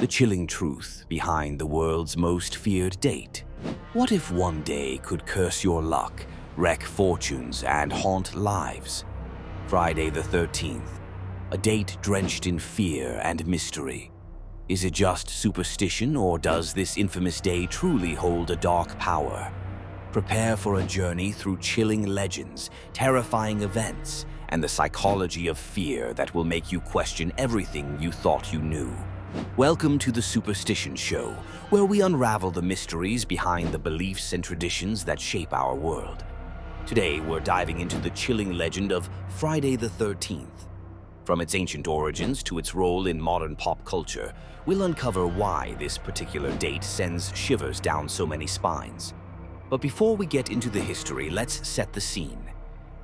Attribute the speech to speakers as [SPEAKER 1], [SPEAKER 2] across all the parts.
[SPEAKER 1] The chilling truth behind the world's most feared date. What if one day could curse your luck, wreck fortunes, and haunt lives? Friday the 13th, a date drenched in fear and mystery. Is it just superstition, or does this infamous day truly hold a dark power? Prepare for a journey through chilling legends, terrifying events, and the psychology of fear that will make you question everything you thought you knew. Welcome to the Superstition Show, where we unravel the mysteries behind the beliefs and traditions that shape our world. Today, we're diving into the chilling legend of Friday the 13th. From its ancient origins to its role in modern pop culture, we'll uncover why this particular date sends shivers down so many spines. But before we get into the history, let's set the scene.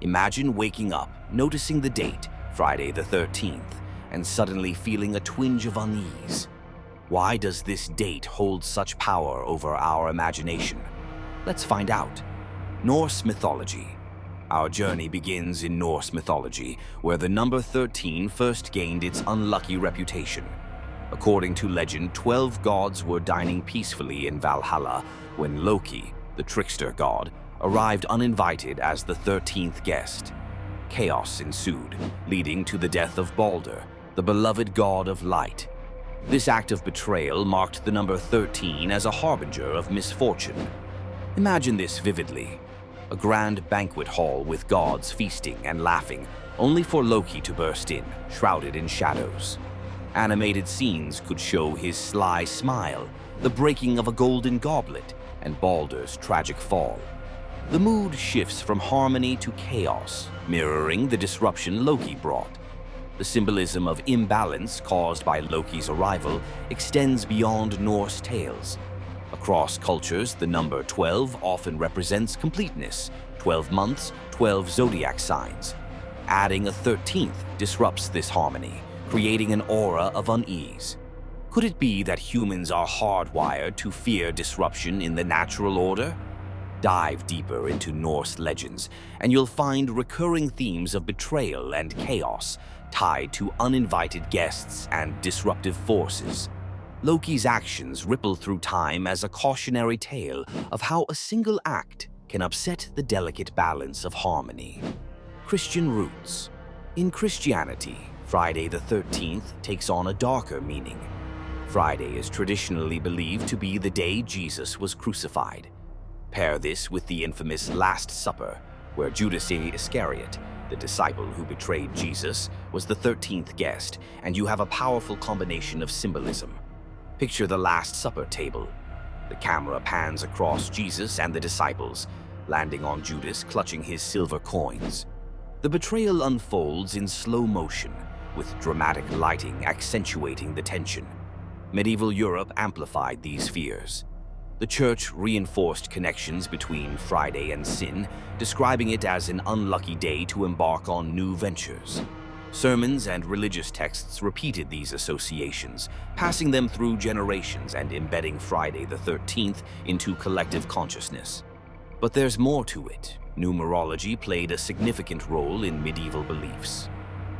[SPEAKER 1] Imagine waking up, noticing the date, Friday the 13th, and suddenly feeling a twinge of unease. Why does this date hold such power over our imagination? Let's find out. Norse mythology. Our journey begins in Norse mythology, where the number 13 first gained its unlucky reputation. According to legend, 12 gods were dining peacefully in Valhalla when Loki, the trickster god, arrived uninvited as the 13th guest. Chaos ensued, leading to the death of Balder, the beloved god of light. This act of betrayal marked the number 13 as a harbinger of misfortune. Imagine this vividly. A grand banquet hall with gods feasting and laughing, only for Loki to burst in, shrouded in shadows. Animated scenes could show his sly smile, the breaking of a golden goblet, and Balder's tragic fall. The mood shifts from harmony to chaos, mirroring the disruption Loki brought. The symbolism of imbalance caused by Loki's arrival extends beyond Norse tales. Across cultures, the number 12 often represents completeness, 12 months, 12 zodiac signs. Adding a 13th disrupts this harmony, creating an aura of unease. Could it be that humans are hardwired to fear disruption in the natural order? Dive deeper into Norse legends, and you'll find recurring themes of betrayal and chaos tied to uninvited guests and disruptive forces. Loki's actions ripple through time as a cautionary tale of how a single act can upset the delicate balance of harmony. Christian roots. In Christianity, Friday the 13th takes on a darker meaning. Friday is traditionally believed to be the day Jesus was crucified. Pair this with the infamous Last Supper, where Judas Iscariot, the disciple who betrayed Jesus, was the 13th guest, and you have a powerful combination of symbolism. Picture the Last Supper table. The camera pans across Jesus and the disciples, landing on Judas clutching his silver coins. The betrayal unfolds in slow motion, with dramatic lighting accentuating the tension. Medieval Europe amplified these fears. The Church reinforced connections between Friday and sin, describing it as an unlucky day to embark on new ventures. Sermons and religious texts repeated these associations, passing them through generations and embedding Friday the 13th into collective consciousness. But there's more to it. Numerology played a significant role in medieval beliefs.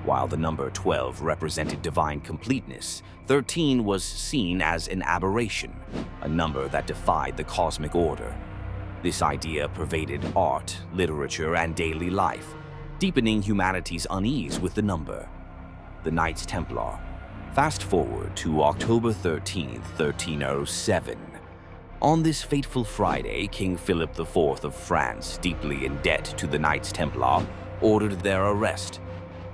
[SPEAKER 1] While the number 12 represented divine completeness, 13 was seen as an aberration, a number that defied the cosmic order. This idea pervaded art, literature, and daily life, deepening humanity's unease with the number. The Knights Templar. Fast forward to October 13, 1307. On this fateful Friday, King Philip IV of France, deeply in debt to the Knights Templar, ordered their arrest.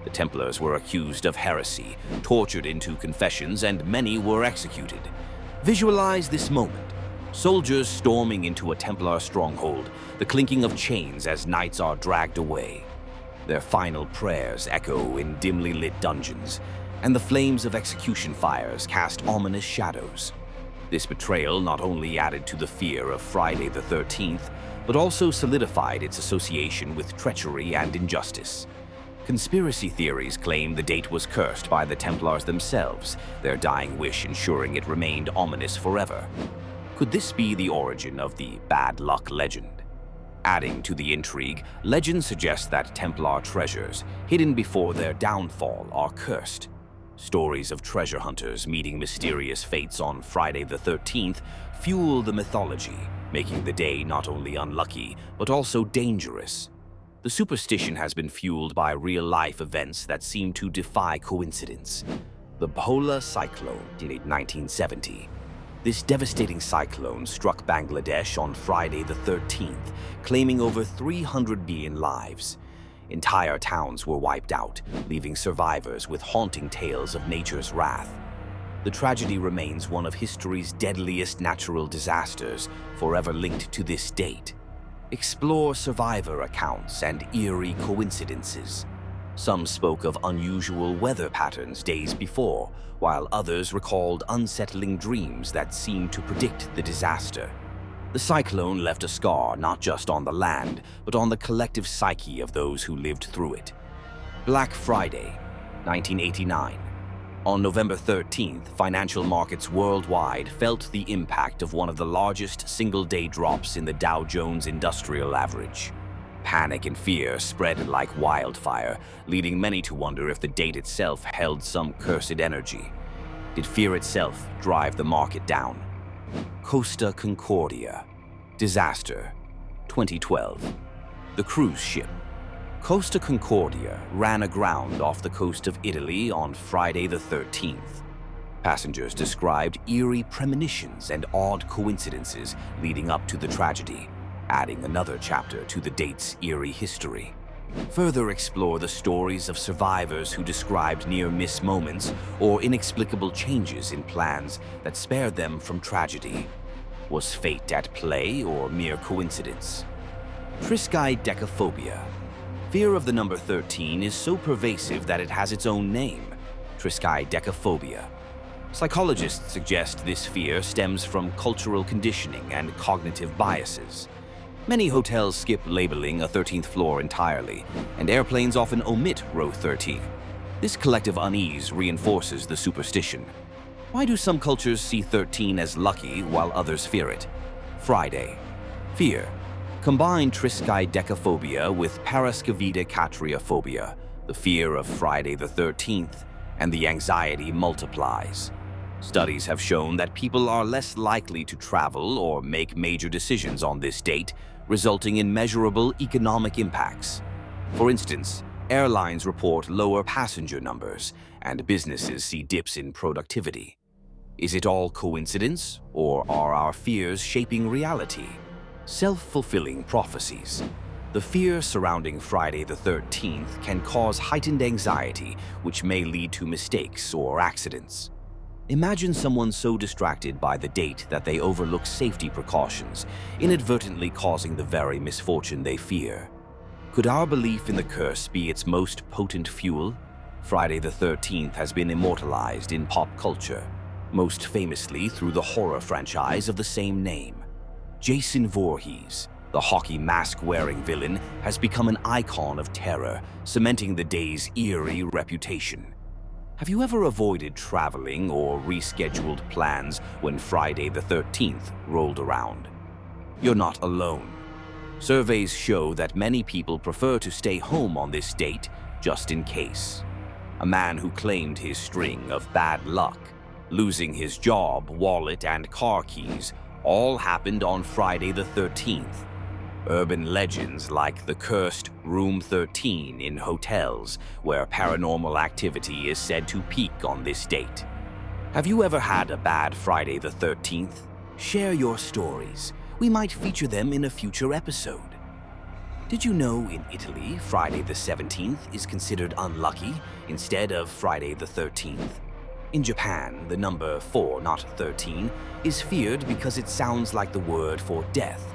[SPEAKER 1] The Templars were accused of heresy, tortured into confessions, and many were executed. Visualize this moment. Soldiers storming into a Templar stronghold, the clinking of chains as knights are dragged away. Their final prayers echo in dimly lit dungeons, and the flames of execution fires cast ominous shadows. This betrayal not only added to the fear of Friday the 13th, but also solidified its association with treachery and injustice. Conspiracy theories claim the date was cursed by the Templars themselves, their dying wish ensuring it remained ominous forever. Could this be the origin of the bad luck legend? Adding to the intrigue, legend suggests that Templar treasures, hidden before their downfall, are cursed. Stories of treasure hunters meeting mysterious fates on Friday the 13th fuel the mythology, making the day not only unlucky, but also dangerous. The superstition has been fueled by real-life events that seem to defy coincidence. The Bhola Cyclone in 1970. This devastating cyclone struck Bangladesh on Friday the 13th, claiming over 300 million lives. Entire towns were wiped out, leaving survivors with haunting tales of nature's wrath. The tragedy remains one of history's deadliest natural disasters, forever linked to this date. Explore survivor accounts and eerie coincidences. Some spoke of unusual weather patterns days before, while others recalled unsettling dreams that seemed to predict the disaster. The cyclone left a scar not just on the land, but on the collective psyche of those who lived through it. Black Friday, 1989. On November 13th, financial markets worldwide felt the impact of one of the largest single-day drops in the Dow Jones Industrial Average. Panic and fear spread like wildfire, leading many to wonder if the date itself held some cursed energy. Did fear itself drive the market down? Costa Concordia. Disaster. 2012. The cruise ship. Costa Concordia ran aground off the coast of Italy on Friday the 13th. Passengers described eerie premonitions and odd coincidences leading up to the tragedy, adding another chapter to the date's eerie history. Further explore the stories of survivors who described near-miss moments or inexplicable changes in plans that spared them from tragedy. Was fate at play or mere coincidence? Triskaidekaphobia. Fear of the number 13 is so pervasive that it has its own name, triskaidekaphobia. Psychologists suggest this fear stems from cultural conditioning and cognitive biases. Many hotels skip labeling a 13th floor entirely, and airplanes often omit row 13. This collective unease reinforces the superstition. Why do some cultures see 13 as lucky while others fear it? Friday. Fear. Combine triskaidekaphobia with paraskevidekatriaphobia, the fear of Friday the 13th, and the anxiety multiplies. Studies have shown that people are less likely to travel or make major decisions on this date, resulting in measurable economic impacts. For instance, airlines report lower passenger numbers, and businesses see dips in productivity. Is it all coincidence, or are our fears shaping reality? Self-fulfilling prophecies. The fear surrounding Friday the 13th can cause heightened anxiety, which may lead to mistakes or accidents. Imagine someone so distracted by the date that they overlook safety precautions, inadvertently causing the very misfortune they fear. Could our belief in the curse be its most potent fuel? Friday the 13th has been immortalized in pop culture, most famously through the horror franchise of the same name. Jason Voorhees, the hockey mask-wearing villain, has become an icon of terror, cementing the day's eerie reputation. Have you ever avoided traveling or rescheduled plans when Friday the 13th rolled around? You're not alone. Surveys show that many people prefer to stay home on this date just in case. A man who claimed his string of bad luck, losing his job, wallet, and car keys, all happened on Friday the 13th. Urban legends like the cursed Room 13 in hotels, where paranormal activity is said to peak on this date. Have you ever had a bad Friday the 13th? Share your stories. We might feature them in a future episode. Did you know in Italy, Friday the 17th is considered unlucky instead of Friday the 13th? In Japan, the number 4, not 13, is feared because it sounds like the word for death.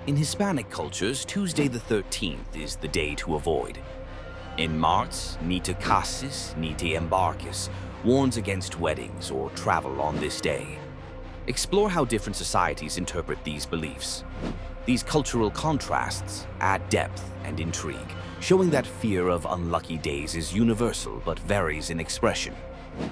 [SPEAKER 1] In Hispanic cultures, Tuesday the 13th is the day to avoid. In March, ni te cases, ni te embarques warns against weddings or travel on this day. Explore how different societies interpret these beliefs. These cultural contrasts add depth and intrigue, showing that fear of unlucky days is universal but varies in expression.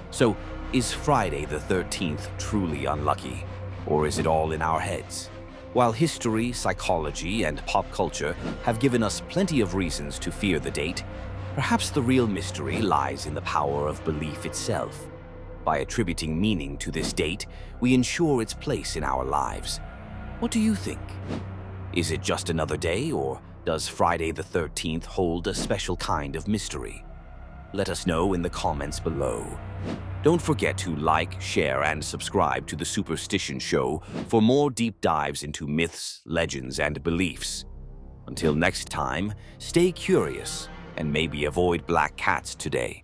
[SPEAKER 1] So, is Friday the 13th truly unlucky, or is it all in our heads? While history, psychology, and pop culture have given us plenty of reasons to fear the date, perhaps the real mystery lies in the power of belief itself. By attributing meaning to this date, we ensure its place in our lives. What do you think? Is it just another day, or does Friday the 13th hold a special kind of mystery? Let us know in the comments below. Don't forget to like, share, and subscribe to the Superstition Show for more deep dives into myths, legends, and beliefs. Until next time, stay curious and maybe avoid black cats today.